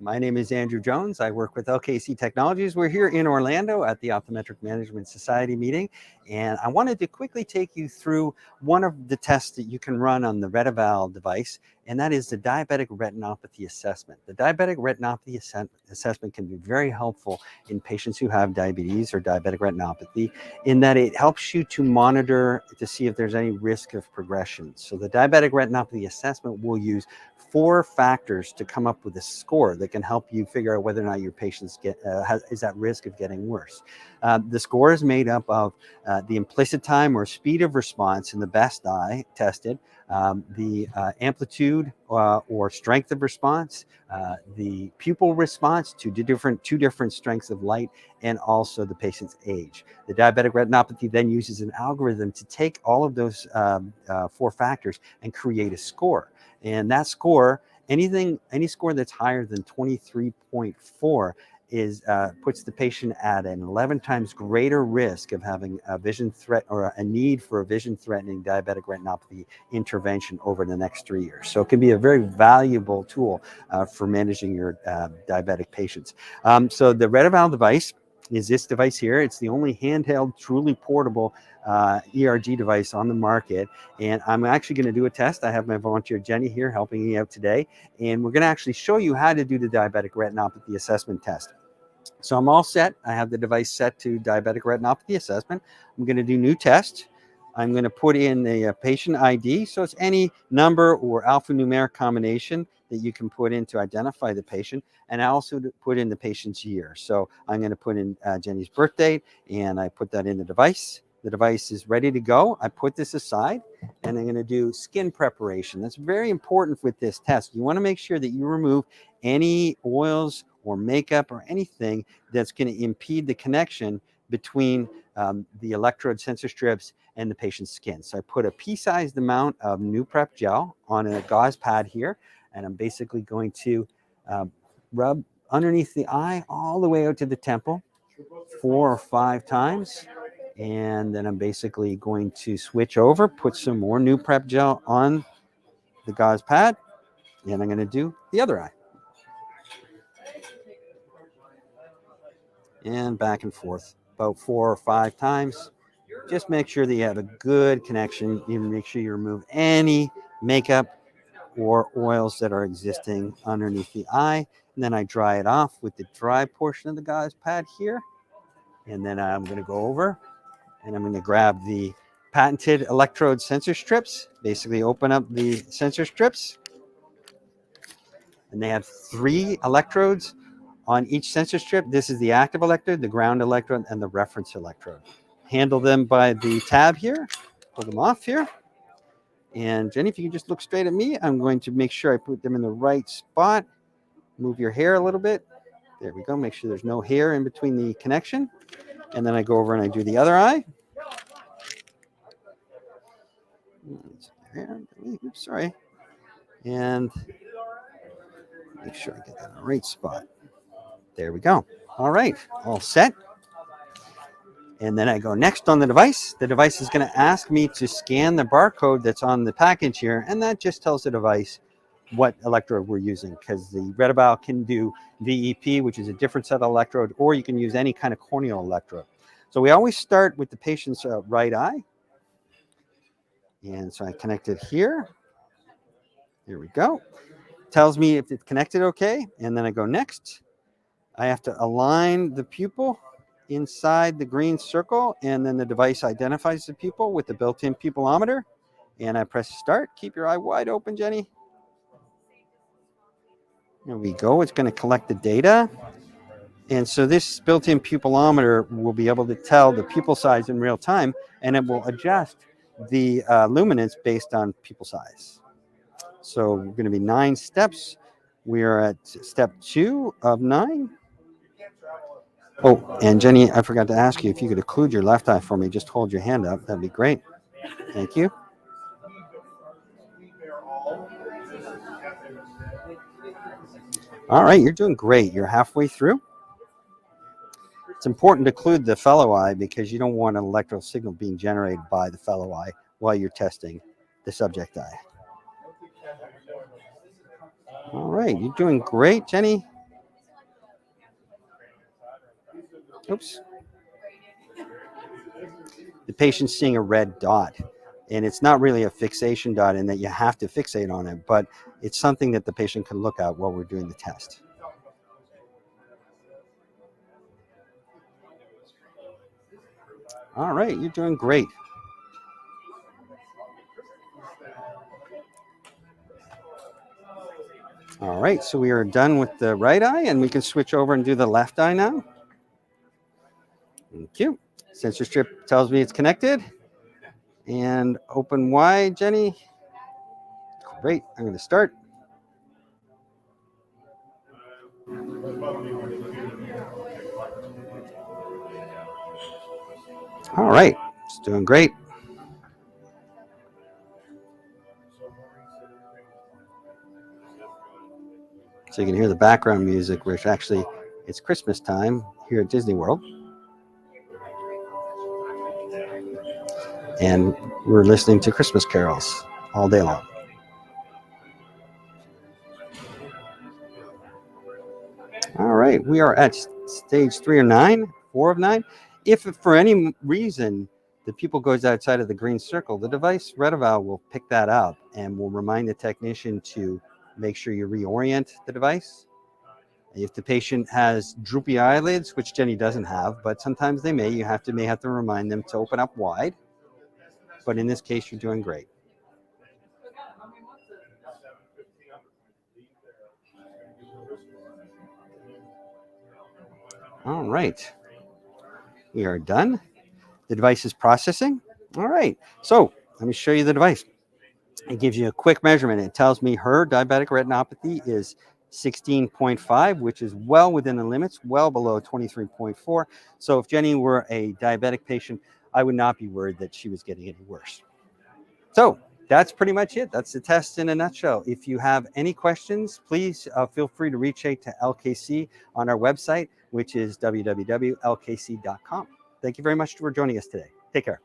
My name is Andrew Jones. I work with LKC Technologies. We're here in Orlando at the Optometric Management Society meeting, and I wanted to quickly take you through one of the tests that you can run on the RETeval device, and that is the diabetic retinopathy assessment. The diabetic retinopathy assessment can be very helpful in patients who have diabetes or diabetic retinopathy, in that it helps you to monitor to see if there's any risk of progression. So the diabetic retinopathy assessment will use 4 factors to come up with a score that can help you figure out whether or not your patient is at risk of getting worse. The score is made up of the implicit time or speed of response in the best eye tested, the amplitude or strength of response, the pupil response to two different strengths of light, and also the patient's age. The diabetic retinopathy then uses an algorithm to take all of those 4 factors and create a score. And that score, any score that's higher than 23.4 puts the patient at an 11 times greater risk of having a vision threat or a need for a vision-threatening diabetic retinopathy intervention over the next 3 years. So it can be a very valuable tool for managing your diabetic patients. So the RETeval device is this device here. It's the only handheld, truly portable ERG device on the market. And I'm actually going to do a test. I have my volunteer Jenny here helping me out today. And we're going to actually show you how to do the diabetic retinopathy assessment test. So I'm all set. I have the device set to diabetic retinopathy assessment. I'm going to do new test. I'm going to put in a patient ID. So it's any number or alphanumeric combination that you can put in to identify the patient. And I also put in the patient's year. So I'm going to put in Jenny's birth date, and I put that in the device. The device is ready to go. I put this aside, and I'm going to do skin preparation. That's very important with this test. You want to make sure that you remove any oils or makeup or anything that's going to impede the connection between the electrode sensor strips and the patient's skin. So I put a pea-sized amount of new prep gel on a gauze pad here, and I'm basically going to rub underneath the eye all the way out to the temple 4 or 5 times. And then I'm basically going to switch over, put some more new prep gel on the gauze pad, and I'm going to do the other eye. And back and forth about 4 or 5 times. Just make sure that you have a good connection. You make sure you remove any makeup or oils that are existing underneath the eye. And then I dry it off with the dry portion of the gauze pad here. And then I'm going to go over and I'm going to grab the patented electrode sensor strips, basically open up the sensor strips. And they have 3 electrodes on each sensor strip. This is the active electrode, the ground electrode, and the reference electrode. Handle them by the tab here. Pull them off here. And Jenny, if you can just look straight at me, I'm going to make sure I put them in the right spot. Move your hair a little bit. There we go. Make sure there's no hair in between the connection. And then I go over and I do the other eye. Oops, sorry. And make sure I get that in the right spot. There we go. All right, all set. And then I go next on the device. The device is going to ask me to scan the barcode that's on the package here, and that just tells the device what electrode we're using, because the RETeval can do VEP, which is a different set of electrode, or you can use any kind of corneal electrode. So we always start with the patient's right eye. And so I connect it here. Here we go. Tells me if it's connected okay, and then I go next. I have to align the pupil inside the green circle, and then the device identifies the pupil with the built-in pupilometer, and I press start. Keep your eye wide open, Jenny. There we go. It's going to collect the data, and so this built-in pupilometer will be able to tell the pupil size in real time, and it will adjust the luminance based on pupil size. So we're going to be 9 steps. We are at step 2 of 9. Oh, and Jenny, I forgot to ask you if you could occlude your left eye for me. Just hold your hand up. That'd be great. Thank you. All right, you're doing great. You're halfway through. It's important to occlude the fellow eye because you don't want an electrical signal being generated by the fellow eye while you're testing the subject eye. All right, you're doing great, Jenny. Oops. The patient's seeing a red dot, and it's not really a fixation dot in that you have to fixate on it, but it's something that the patient can look at while we're doing the test. All right, you're doing great. All right, so we are done with the right eye, and we can switch over and do the left eye now. Thank you. Sensor strip tells me it's connected. And open wide, Jenny. Great, I'm going to start. All right, it's doing great. So you can hear the background music, which actually it's Christmas time here at Disney World. And we're listening to Christmas carols all day long. All right, we are at stage 3 of 9, 4 of 9. If for any reason the pupil goes outside of the green circle, the device RETeval will pick that up and will remind the technician to make sure you reorient the device. If the patient has droopy eyelids, which Jenny doesn't have, but sometimes they may, you may have to remind them to open up wide. But in this case, you're doing great. All right, we are done. The device is processing. All right, so let me show you the device. It gives you a quick measurement. It tells me her diabetic retinopathy is 16.5, which is well within the limits, well below 23.4. So if Jenny were a diabetic patient, I would not be worried that she was getting any worse. So that's pretty much it. That's the test in a nutshell. If you have any questions, please feel free to reach out to LKC on our website, which is www.lkc.com. Thank you very much for joining us today. Take care.